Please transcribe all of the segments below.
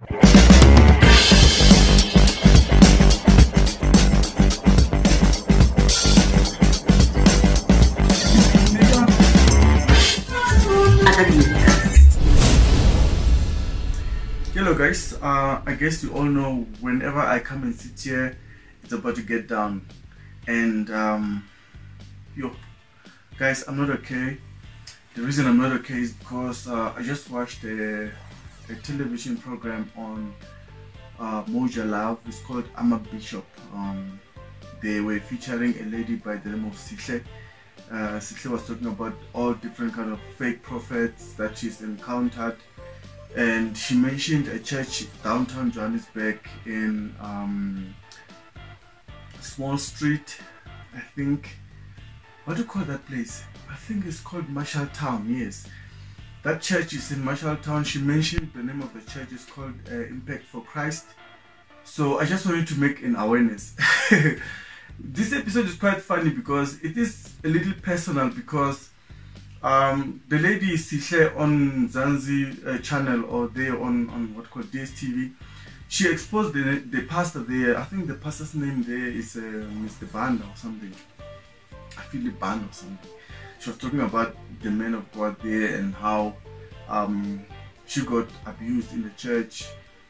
Hello guys, I guess you all know whenever I come and sit here, it's about to get down. And yo guys, I'm not okay. The reason I'm not okay is because I just watched a television program on Moja Love. It's called I'm a Bishop. They were featuring a lady by the name of Sihle. Sihle was talking about all different kind of fake prophets that she's encountered. And she mentioned a church downtown Johannesburg in Small Street, I think. What do you call that place? I think it's called Marshalltown. Yes, that church is in Marshalltown. She mentioned the name of the church is called Impact for Christ. So I just wanted to make an awareness. This episode is quite funny because it is a little personal, because the lady Sihle on Zanzi channel, or there on what called DSTV, she exposed the pastor there. I think the pastor's name there is Mr. Banda or something. I feel the Banda or something. She was talking about the man of God there and how she got abused in the church.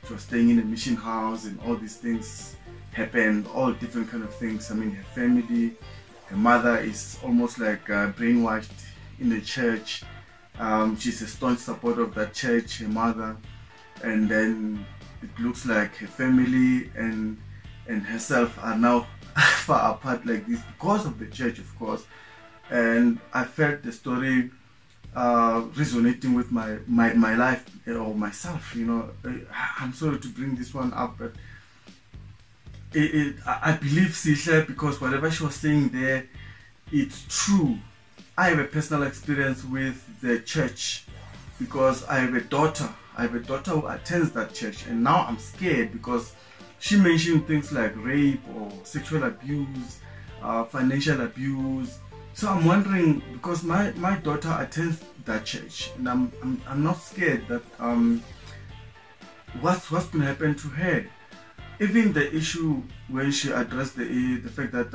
She was staying in a mission house and all these things happened, all different kind of things. I mean, her family, her mother is almost like brainwashed in the church. She's a staunch supporter of that church, her mother, and then it looks like her family and herself are now far apart like this because of the church, of course. And I felt the story resonating with my life or myself. You know, I'm sorry to bring this one up, but I believe Sihle, because whatever she was saying there, it's true. I have a personal experience with the church because I have a daughter. I have a daughter who attends that church, and now I'm scared because she mentioned things like rape or sexual abuse, financial abuse. So I'm wondering, because my daughter attends that church, and I'm not scared that what's going to happen to her. Even the issue when she addressed the fact that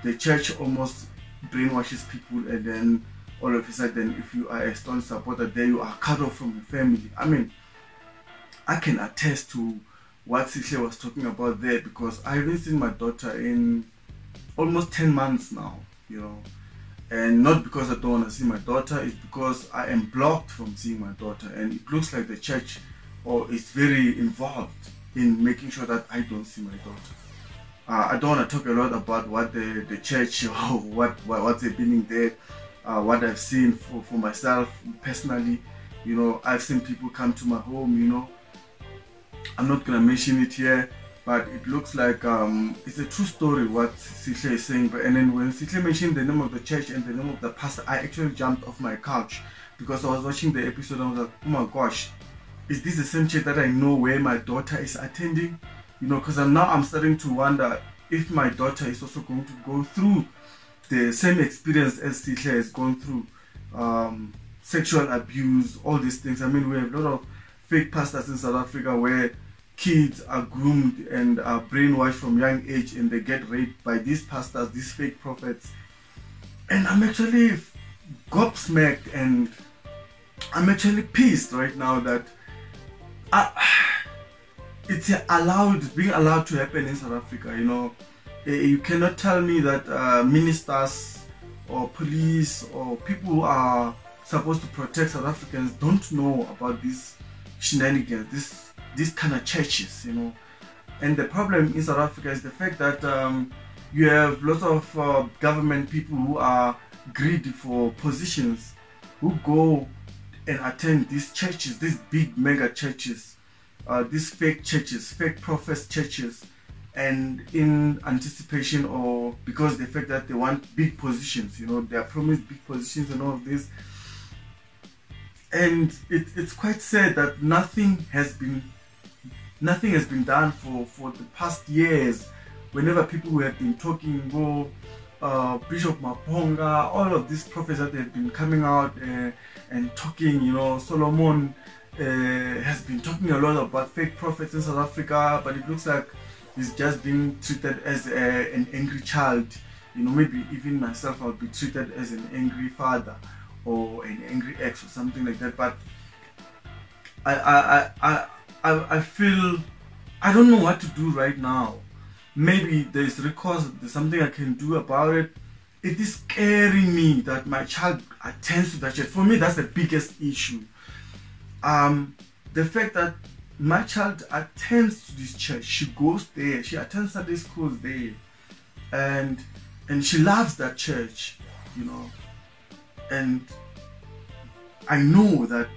the church almost brainwashes people, and then all of a sudden, if you are a staunch supporter, then you are cut off from your family. I mean, I can attest to what Sihle was talking about there, because I haven't seen my daughter in almost 10 months now, you know. And not because I don't want to see my daughter, it's because I am blocked from seeing my daughter, and it looks like the church is very involved in making sure that I don't see my daughter. I don't want to talk a lot about what the church or what's happening there. What I've seen for myself personally, you know, I've seen people come to my home, you know. I'm not gonna mention it here, but it looks like it's a true story what Sihle is saying. And then when Sihle mentioned the name of the church and the name of the pastor, I actually jumped off my couch, because I was watching the episode and I was like, oh my gosh, is this the same church that I know where my daughter is attending? You know, because I'm starting to wonder if my daughter is also going to go through the same experience as Sihle has gone through, sexual abuse, all these things. I mean, we have a lot of fake pastors in South Africa where kids are groomed and are brainwashed from young age, and they get raped by these pastors, these fake prophets. And I'm actually gobsmacked, and I'm actually pissed right now that it's being allowed to happen in South Africa. You know, you cannot tell me that ministers or police or people who are supposed to protect South Africans don't know about these shenanigans, these kind of churches, you know. And the problem in South Africa is the fact that you have lots of government people who are greedy for positions, who go and attend these churches, these big mega churches, these fake churches, fake prophets churches, and in anticipation or because the fact that they want big positions, you know, they are promised big positions and all of this. And it's quite sad that nothing has been done for the past years. Whenever people who have been talking, Bishop Maponga, all of these prophets that have been coming out and talking, you know, Solomon has been talking a lot about fake prophets in South Africa, but it looks like he's just being treated as an angry child. You know, maybe even myself, I'll be treated as an angry father or an angry ex or something like that. But I feel I don't know what to do right now. Maybe there's recourse, there's something I can do about it. It is scaring me that my child attends to that church. For me, that's the biggest issue. The fact that my child attends to this church, she goes there, she attends Sunday schools there, and she loves that church, you know. And I know that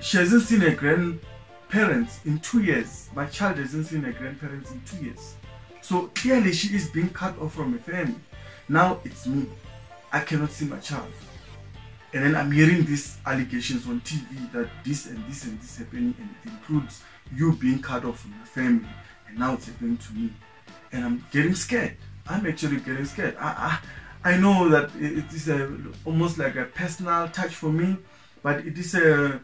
she hasn't seen her grandparents in 2 years. My child hasn't seen her grandparents in 2 years. So clearly she is being cut off from her family. Now it's me. I cannot see my child. And then I'm hearing these allegations on TV that this and this and this happening, and it includes you being cut off from your family. And now it's happening to me. And I'm getting scared. I'm actually getting scared. I know that it is almost like a personal touch for me, but it is a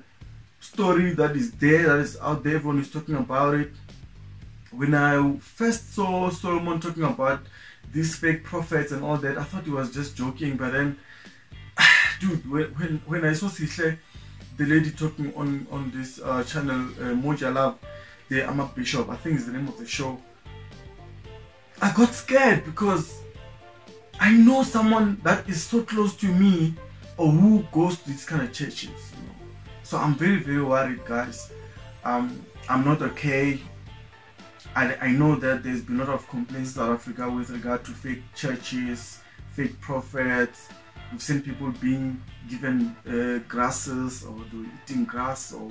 story that is there, that is out there. Everyone is talking about it. When I first saw Solomon talking about these fake prophets and all that, I thought he was just joking. But then, dude, when I saw Sihle, the lady talking on this channel, Moja Love, the Ama Bishop, I think is the name of the show, I got scared because I know someone that is so close to me or who goes to these kind of churches, you know. So I'm very, very worried, guys. I'm not okay. I know that there's been a lot of complaints in South Africa with regard to fake churches, fake prophets. We've seen people being given grasses, or eating grass, or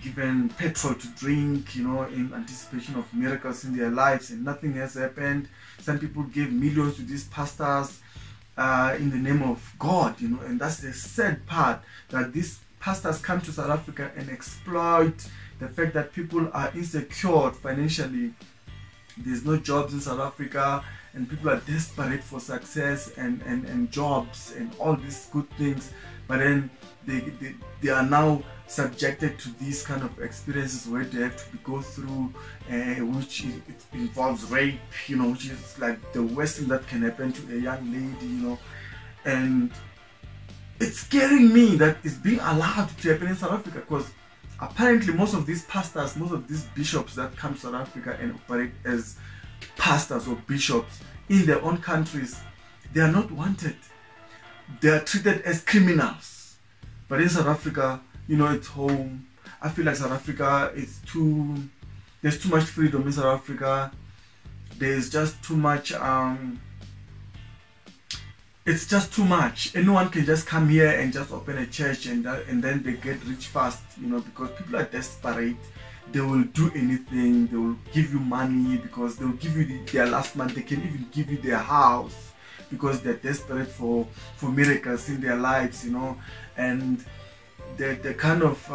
given petrol to drink, you know, in anticipation of miracles in their lives, and nothing has happened. Some people gave millions to these pastors in the name of God, you know, and that's the sad part, that these pastors come to South Africa and exploit the fact that people are insecure financially. There's no jobs in South Africa, and people are desperate for success and jobs and all these good things, but then they are now subjected to these kind of experiences where they have to go through, which it involves rape, you know, which is like the worst thing that can happen to a young lady, you know. And it's scaring me that it's being allowed to happen in South Africa, because apparently most of these pastors, most of these bishops that come to South Africa and operate as pastors or bishops in their own countries, they are not wanted. They are treated as criminals. But in South Africa, you know, it's home. I feel like South Africa is there's too much freedom in South Africa. There's just too much, it's just too much. Anyone can just come here and just open a church, and then they get rich fast, you know, because people are desperate. They will do anything. They will give you money because they will give you their last month. They can even give you their house because they're desperate for miracles in their lives, you know. And the kind of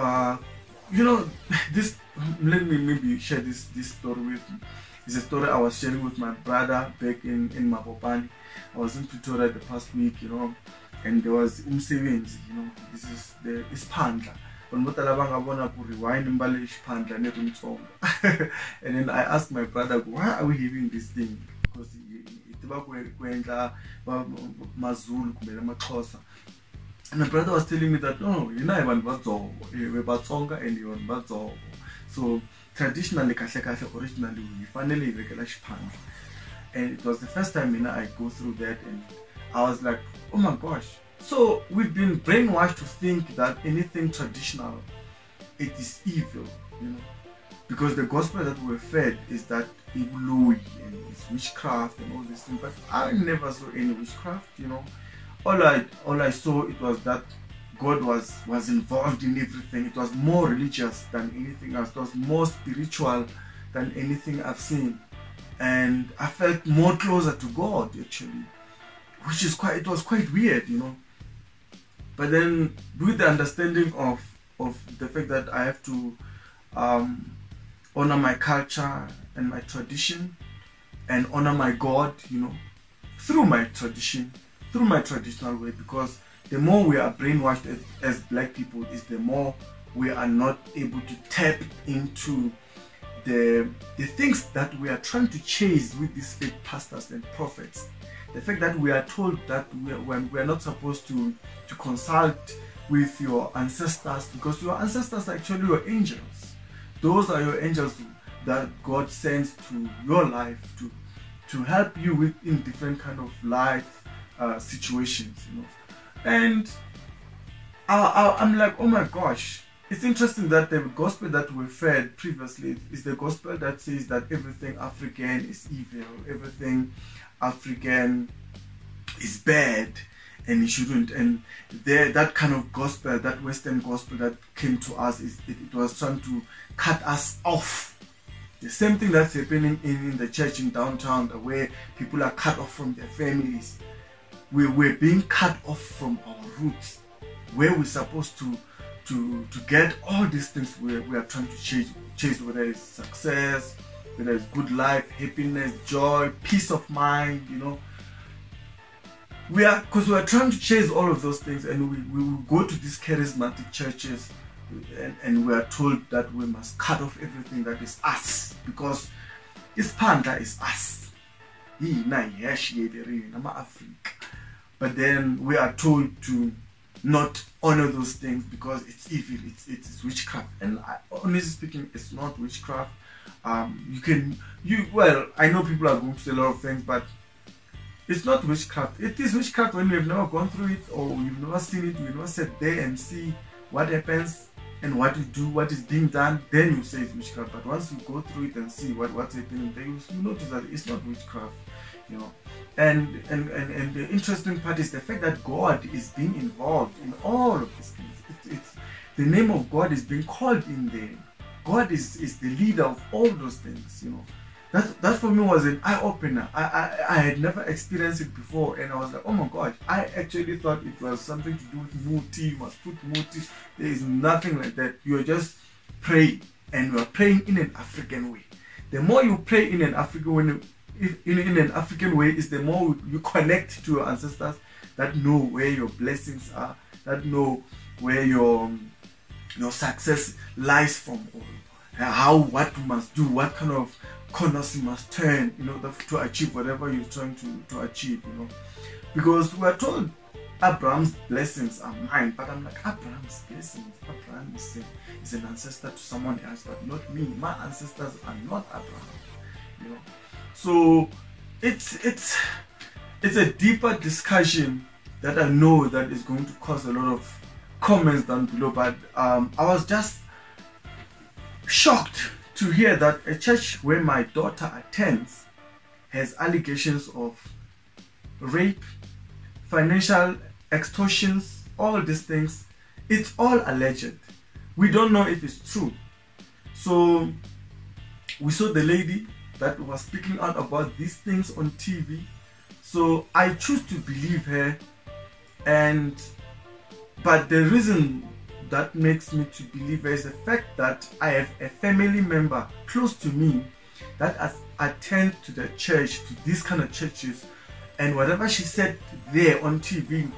you know, this, let me maybe share this story with you. It's a story I was sharing with my brother back in Mapopane. I was in Pretoria the past week, you know, and there was umsebenzi, you know. This is the Ispandla. And then I asked my brother, why are we having this thing? Because and my brother was telling me that no, you know, so traditionally, originally, we finally regular Shipandla. And it was the first time, you know, I go through that, and I was like, oh my gosh. So we've been brainwashed to think that anything traditional, it is evil, you know, because the gospel that we're fed is that Ibului and it's witchcraft and all these things. But I never saw any witchcraft, you know. All I saw, it was that God was involved in everything. It was more religious than anything else. It was more spiritual than anything I've seen, and I felt more closer to God actually, which is it was quite weird, you know. But then with the understanding of the fact that I have to honor my culture and my tradition and honor my God, you know, through my tradition, through my traditional way, because the more we are brainwashed as black people, is the more we are not able to tap into the things that we are trying to chase with these fake pastors and prophets. The fact that we are told that we are not supposed to consult with your ancestors, because your ancestors are actually your angels. Those are your angels that God sends to your life to help you with in different kind of life situations, you know. And I'm like, oh my gosh, it's interesting that the gospel that we fed previously is the gospel that says that everything African is evil, everything African is bad, and it shouldn't. And that kind of gospel, that Western gospel that came to us, it was trying to cut us off. The same thing that's happening in the church in downtown, where people are cut off from their families. We're being cut off from our roots, where we're supposed to get all these things we are trying to chase, whether it's success, whether it's good life, happiness, joy, peace of mind, you know. Because we are trying to chase all of those things, and we will go to these charismatic churches, and we are told that we must cut off everything that is us, because Ispanda is us. But then we are told to not honor those things because it's evil, it's witchcraft. And honestly speaking, it's not witchcraft. Well, I know people are going to say a lot of things, but it's not witchcraft. It is witchcraft when you've never gone through it, or you've never seen it, you've never sat there and see what happens and what you do, what is being done, then you say it's witchcraft. But once you go through it and see what's happening, then you notice that it's not witchcraft, you know. And the interesting part is the fact that God is being involved in all of these things. It's the name of God is being called in there. God is the leader of all those things, you know. That for me was an eye-opener. I had never experienced it before, and I was like, oh my God, I actually thought it was something to do with muti, you must put muti. There is nothing like that. You are just praying, and you are praying in an African way. The more you pray in an African way, is the more you connect to your ancestors that know where your blessings are, that know where your success lies from, or what you must do, what kind of corners you must turn in order to achieve whatever you're trying to achieve, you know. Because we are told Abraham's blessings are mine, but I'm like, Abraham's blessings, Abraham is an ancestor to someone else, but not me. My ancestors are not Abraham, you know. So it's a deeper discussion that I know that is going to cause a lot of comments down below, but I was just shocked to hear that a church where my daughter attends has allegations of rape, financial extortions, all these things. It's all alleged. We don't know if it's true. So we saw the lady that was speaking out about these things on TV. So I choose to believe her, but the reason that makes me to believe her is the fact that I have a family member close to me that attend to the church, to these kind of churches, and whatever she said there on TV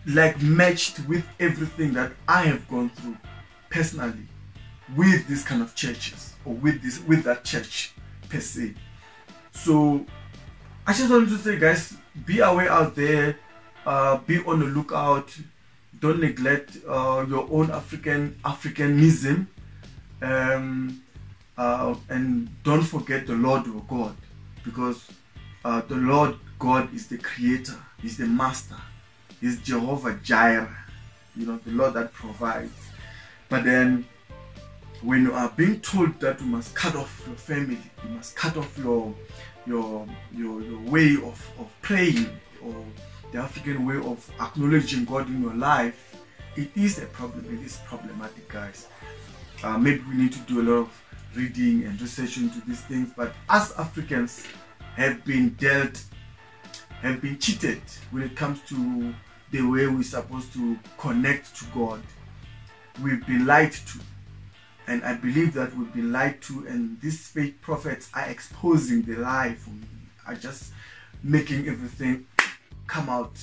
like matched with everything that I have gone through personally with this kind of churches, or with that church per se. So I just wanted to say, guys, be aware out there, be on the lookout. Don't neglect your own Africanism, and don't forget the Lord your God, because the Lord God is the creator, He's the master, He's Jehovah Jireh, you know, the Lord that provides. But then when you are being told that you must cut off your family, you must cut off your way of praying, or the African way of acknowledging God in your life, it is a problem. It is problematic, guys. Maybe we need to do a lot of reading and research into these things, but us Africans have been cheated when it comes to the way we're supposed to connect to God. We've been lied to, and I believe that we've been lied to, and these fake prophets are exposing the lie for me, are just making everything come out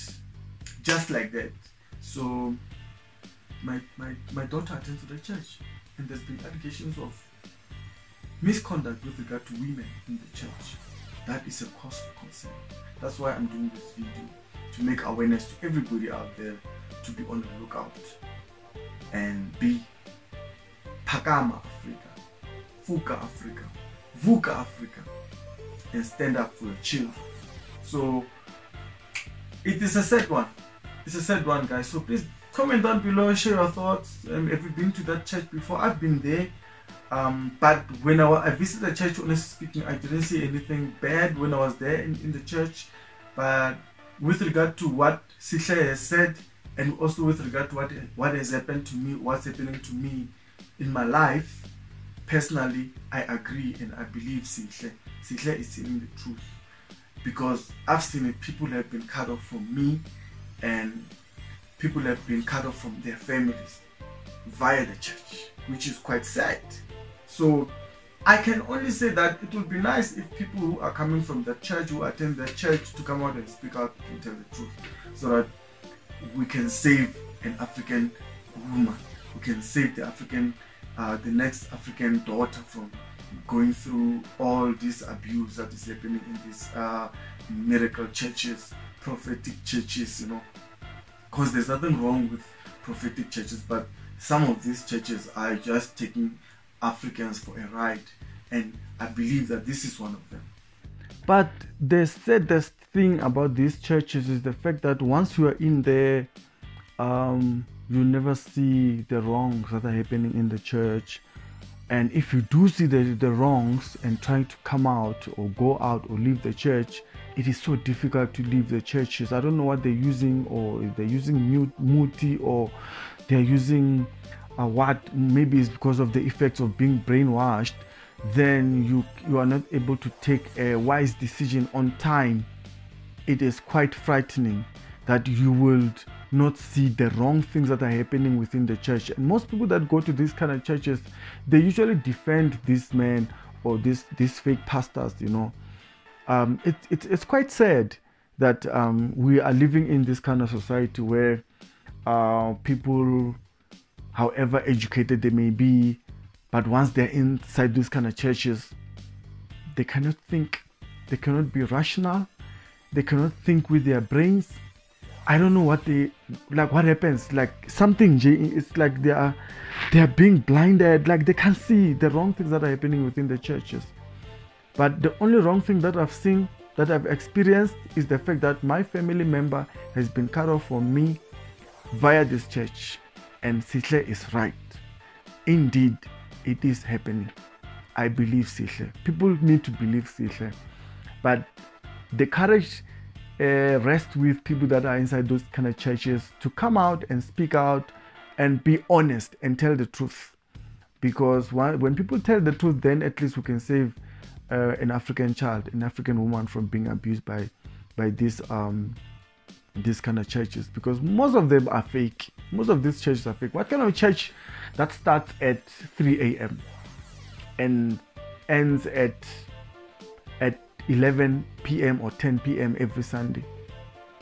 just like that. So my daughter attends to the church, and there's been allegations of misconduct with regard to women in the church. That is a cause for concern. That's why I'm doing this video, to make awareness to everybody out there to be on the lookout and be Phakama Africa, Fuka Africa, Vuka Africa, and stand up for your children. So it is a sad one. It's a sad one, guys. So please comment down below, share your thoughts. Have you been to that church before? I've been there. But when I visited the church, honestly speaking, I didn't see anything bad when I was there in the church. But with regard to what Sihle has said, and also with regard to what has happened to me, what's happening to me in my life, personally, I agree and I believe Sihle. Sihle is telling the truth. Because I've seen it, people have been cut off from me, and people have been cut off from their families via the church, which is quite sad. So I can only say that it would be nice if people who are coming from the church, who attend the church, to come out and speak out and tell the truth, so that we can save an African woman, we can save the next African daughter from going through all this abuse that is happening in these miracle churches, prophetic churches, you know. Because there's nothing wrong with prophetic churches, but some of these churches are just taking Africans for a ride, and I believe that this is one of them. But the saddest thing about these churches is the fact that once you are in there, you never see the wrongs that are happening in the church. And if you do see the wrongs and trying to come out or go out or leave the church, it is so difficult to leave the churches. I don't know what they're using, or if they're using muti, or they're using what, maybe it's because of the effects of being brainwashed. Then you are not able to take a wise decision on time. It is quite frightening that you will not see the wrong things that are happening within the church. And most people that go to these kind of churches, they usually defend these men or these fake pastors, you know. It's quite sad that we are living in this kind of society where people, however educated they may be, but once they're inside these kind of churches, they cannot think, they cannot be rational, they cannot think with their brains. I don't know what what happens, like something, it's like they are being blinded, like they can't see the wrong things that are happening within the churches. But the only wrong thing that I've seen, that I've experienced, is the fact that my family member has been cut off from me via this church. And Sihle is right. Indeed, it is happening. I believe Sihle. People need to believe Sihle. But the courage rests with people that are inside those kind of churches to come out and speak out and be honest and tell the truth. Because when people tell the truth, then at least we can save an African child, an African woman from being abused by these kind of churches. Because most of them are fake. Most of these churches are fake. What kind of church that starts at 3 a.m. and ends at 11 p.m. or 10 p.m. every Sunday?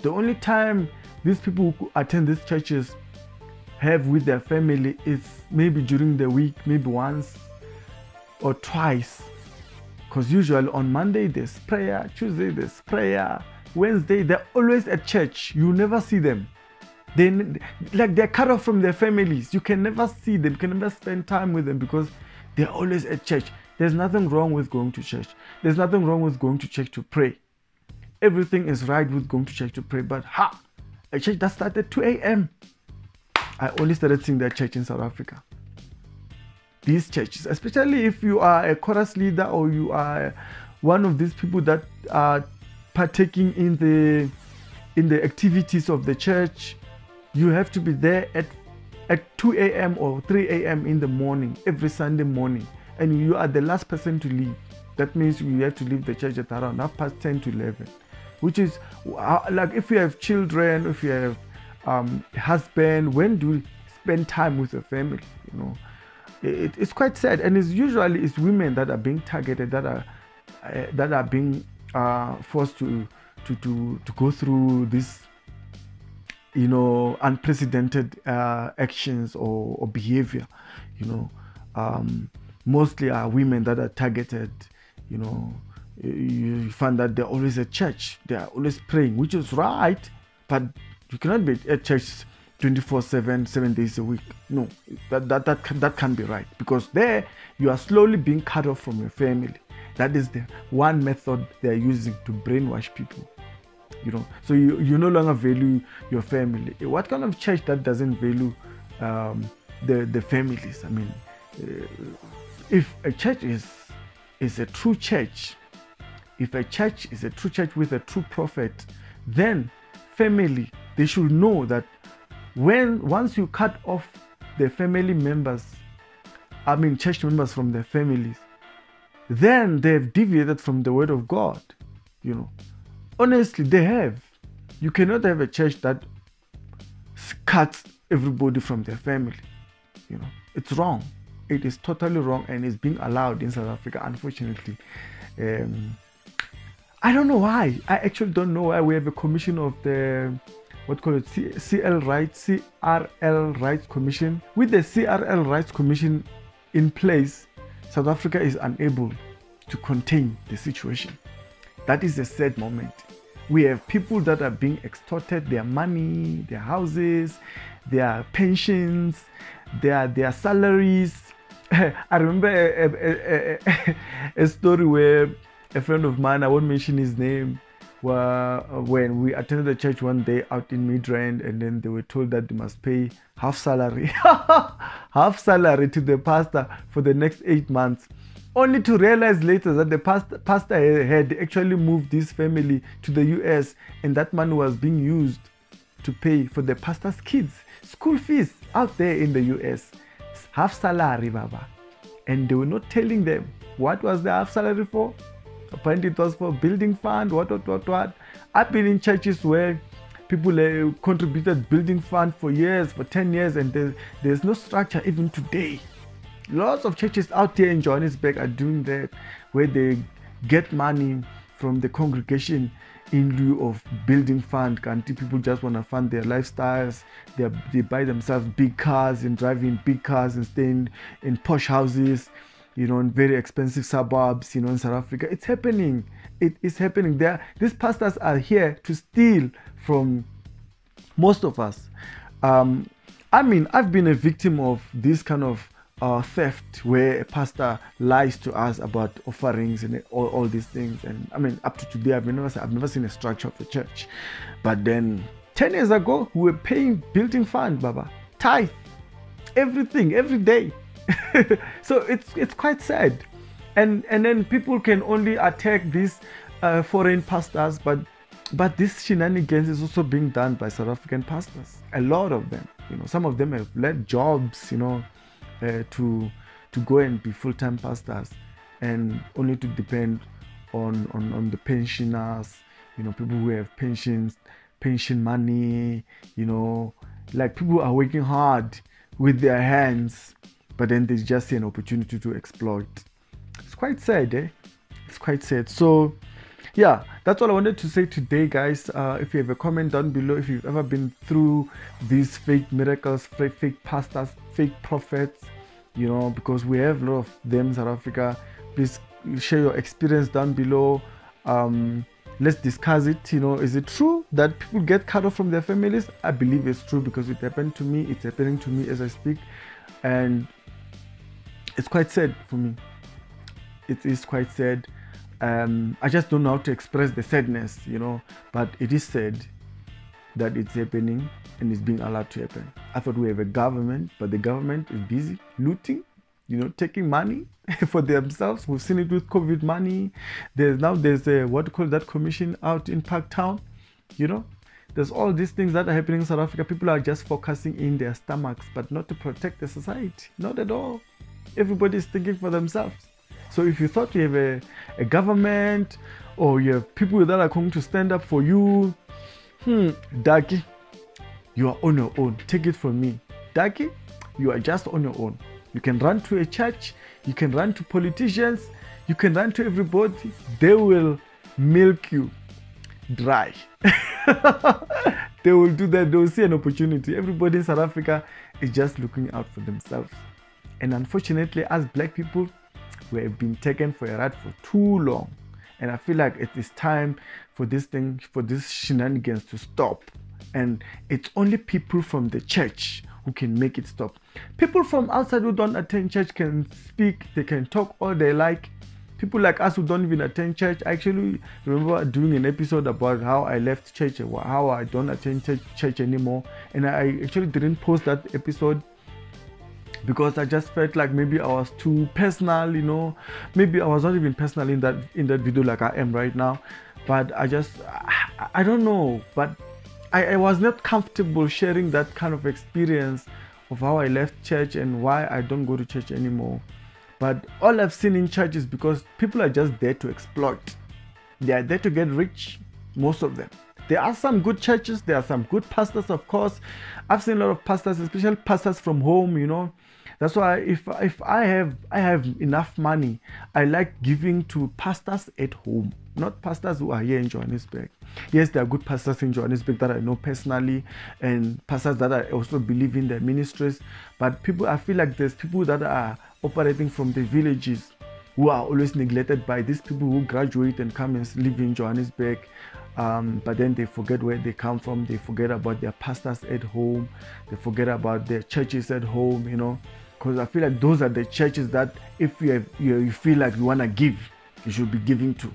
The only time these people who attend these churches have with their family is maybe during the week, maybe once or twice. Because usually on Monday there's prayer, Tuesday there's prayer, Wednesday they're always at church. You never see them. They're cut off from their families. You can never see them, you can never spend time with them because they're always at church. There's nothing wrong with going to church. There's nothing wrong with going to church to pray. Everything is right with going to church to pray. But a church that started at 2 a.m. I only started seeing that church in South Africa. These churches, especially if you are a chorus leader or you are one of these people that are partaking in the activities of the church, you have to be there at 2 a.m. or 3 a.m. in the morning, every Sunday morning. And you are the last person to leave. That means you have to leave the church at around 10:30 to 11, which is like if you have children, if you have a husband, when do you spend time with your family? You know, it's quite sad, and it's usually women that are being targeted, that are being forced to go through this unprecedented actions or behavior. Mostly are women that are targeted. You find that they're always at church, they are always praying, which is right, but you cannot be at church 24/7, 7 days a week. No, that can't be right, because there you are slowly being cut off from your family. That is the one method they are using to brainwash people. So you no longer value your family. What kind of church that doesn't value the families? I mean, if a church is a true church, if a church is a true church with a true prophet, then family, they should know that once you cut off the family members, church members from their families, then they've deviated from the word of God. Honestly, they have. You cannot have a church that cuts everybody from their family. It's wrong. It is totally wrong, and it's being allowed in South Africa, unfortunately. I don't know why. I actually don't know why we have a commission of the CRL Rights Commission. With the CRL Rights Commission in place, South Africa is unable to contain the situation. That is a sad moment. We have people that are being extorted, their money, their houses, their pensions, their salaries. I remember a story where a friend of mine, I won't mention his name, when we attended the church one day out in Midrand, and then they were told that they must pay half salary to the pastor for the next 8 months, only to realize later that the pastor had actually moved this family to the US, and that money was being used to pay for the pastor's kids' school fees out there in the US. Half salary, Baba. And they were not telling them what was the half salary for. Apparently it was for building fund, what. I've been in churches where people contributed building fund for years, for 10 years, and there's no structure even today. Lots of churches out there in Johannesburg are doing that, where they get money from the congregation in lieu of building fund. People just want to fund their lifestyles. They buy themselves big cars and drive in big cars and stay in posh houses, in very expensive suburbs, in South Africa. It's happening. It is happening. These pastors are here to steal from most of us. I've been a victim of this kind of theft, where a pastor lies to us about offerings and all these things. And up to today, I've never seen a structure of the church. But then 10 years ago, we were paying building fund, Baba, tithe, everything, every day. So it's quite sad. And then people can only attack these foreign pastors, but this shenanigans is also being done by South African pastors. A lot of them. Some of them have led jobs, to go and be full-time pastors, and only to depend on the pensioners, people who have pension money, like people are working hard with their hands, but then they just see an opportunity to exploit. It's quite sad, It's quite sad. So yeah, that's all I wanted to say today, guys. If you have a comment down below, if you've ever been through these fake miracles, fake pastors, fake prophets, because we have a lot of them in South Africa, please share your experience down below. Let's discuss it. Is it true that people get cut off from their families? I believe it's true, because it happened to me. It's happening to me as I speak, and it's quite sad for me. It is quite sad. I just don't know how to express the sadness, but it is sad that it's happening and it's being allowed to happen. I thought we have a government, but the government is busy looting, taking money for themselves. We've seen it with COVID money. There's a commission out in Parktown. There's all these things that are happening in South Africa. People are just focusing in their stomachs, but not to protect the society. Not at all. Everybody is thinking for themselves. So if you thought you have a government, or you have people that are going to stand up for you, Daki, you are on your own. Take it from me. Daki, you are just on your own. You can run to a church, you can run to politicians, you can run to everybody. They will milk you dry. They will do that. They will see an opportunity. Everybody in South Africa is just looking out for themselves. And unfortunately, as black people, we have been taken for a ride for too long. And I feel like it is time for this shenanigans to stop. And it's only people from the church who can make it stop. People from outside who don't attend church can speak, they can talk all they like. People like us who don't even attend church, I actually remember doing an episode about how I left church, how I don't attend church anymore. And I actually didn't post that episode because I just felt like maybe I was too personal, you know. Maybe I was not even personal in that video like I am right now. But I don't know. But I was not comfortable sharing that kind of experience of how I left church and why I don't go to church anymore. But all I've seen in church is because people are just there to exploit. They are there to get rich, most of them. There are some good churches, there are some good pastors, of course. I've seen a lot of pastors, especially pastors from home, you know. That's why if I have enough money, I like giving to pastors at home, not pastors who are here in Johannesburg. Yes, there are good pastors in Johannesburg that I know personally, and pastors that I also believe in their ministries. But I feel like there's people that are operating from the villages who are always neglected by these people who graduate and come and live in Johannesburg. But then they forget where they come from. They forget about their pastors at home. They forget about their churches at home, you know. Because I feel like those are the churches that if you feel like you want to give, you should be giving to.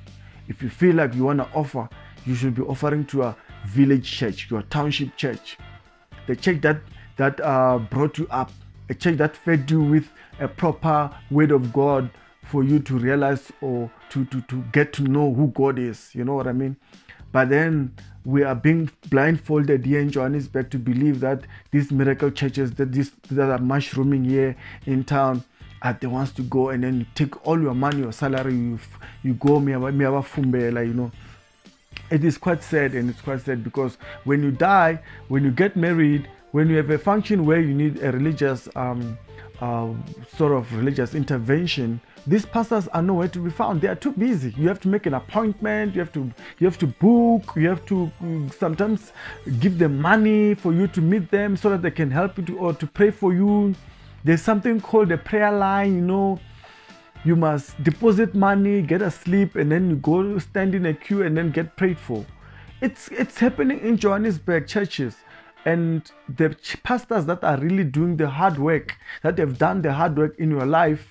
If you feel like you want to offer, you should be offering to a village church, your township church. The church that brought you up. A church that fed you with a proper word of God for you to realize or to get to know who God is. You know what I mean? But then we are being blindfolded here in Johannesburg to believe that these miracle churches that are mushrooming here in town are the ones to go, and then you take all your money, your salary, you go fumbela, you know. It is quite sad, and it's quite sad because when you die, when you get married, when you have a function where you need a religious sort of religious intervention, these pastors are nowhere to be found. They are too busy. You have to make an appointment. You have to book. You have to sometimes give them money for you to meet them so that they can help you or to pray for you. There's something called a prayer line. You know, you must deposit money, get a slip, and then you go stand in a queue and then get prayed for. It's happening in Johannesburg churches. And the pastors that are really doing the hard work, that have done the hard work in your life,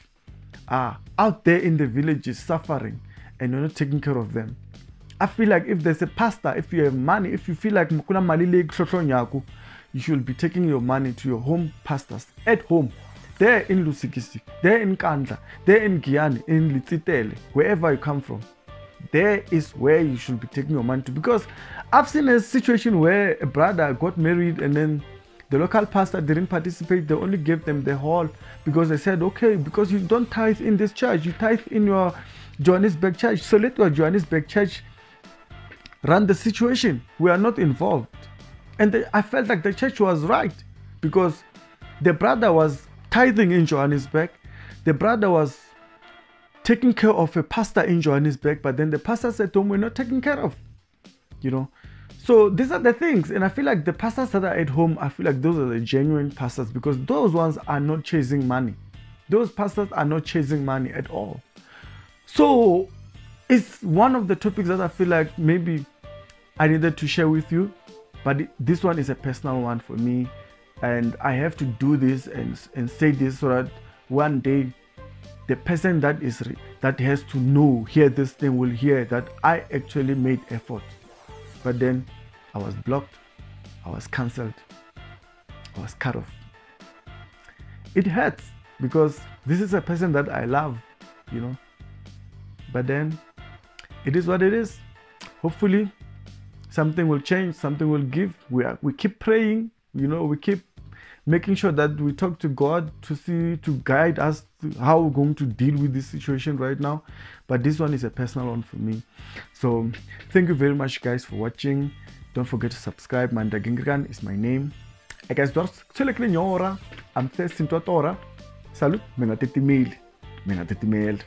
are out there in the villages suffering, and you're not taking care of them. I feel like if there's a pastor, if you have money, if you feel like you should be taking your money to your home pastors at home. They're in Lusikisi, they're in Kandla, they're in Giyani, in Litsitele, wherever you come from. There is where you should be taking your money to, because I've seen a situation where a brother got married and then the local pastor didn't participate. They only gave them the hall because they said, okay, because you don't tithe in this church, you tithe in your Johannesburg church, so let your Johannesburg church run the situation. We are not involved. And I felt like the church was right, because the brother was tithing in Johannesburg, the brother was taking care of a pastor in Johannesburg, but then the pastor said to him, we're not taken care of, you know. So these are the things, and I feel like the pastors that are at home, I feel like those are the genuine pastors, because those ones are not chasing money. Those pastors are not chasing money at all. So it's one of the topics that I feel like maybe I needed to share with you, but this one is a personal one for me, and I have to do this and say this so that one day the person that has to hear this thing will hear that I actually made effort. But then I was blocked, I was cancelled, I was cut off. It hurts because this is a person that I love, you know. But then it is what it is. Hopefully something will change, something will give. We keep praying, you know, we keep making sure that we talk to God to guide us to how we're going to deal with this situation right now. But this one is a personal one for me. So thank you very much, guys, for watching. Don't forget to subscribe. Manda Gingrigan is my name. I guys, I'm Tessin Totora. Salut, menateti mail.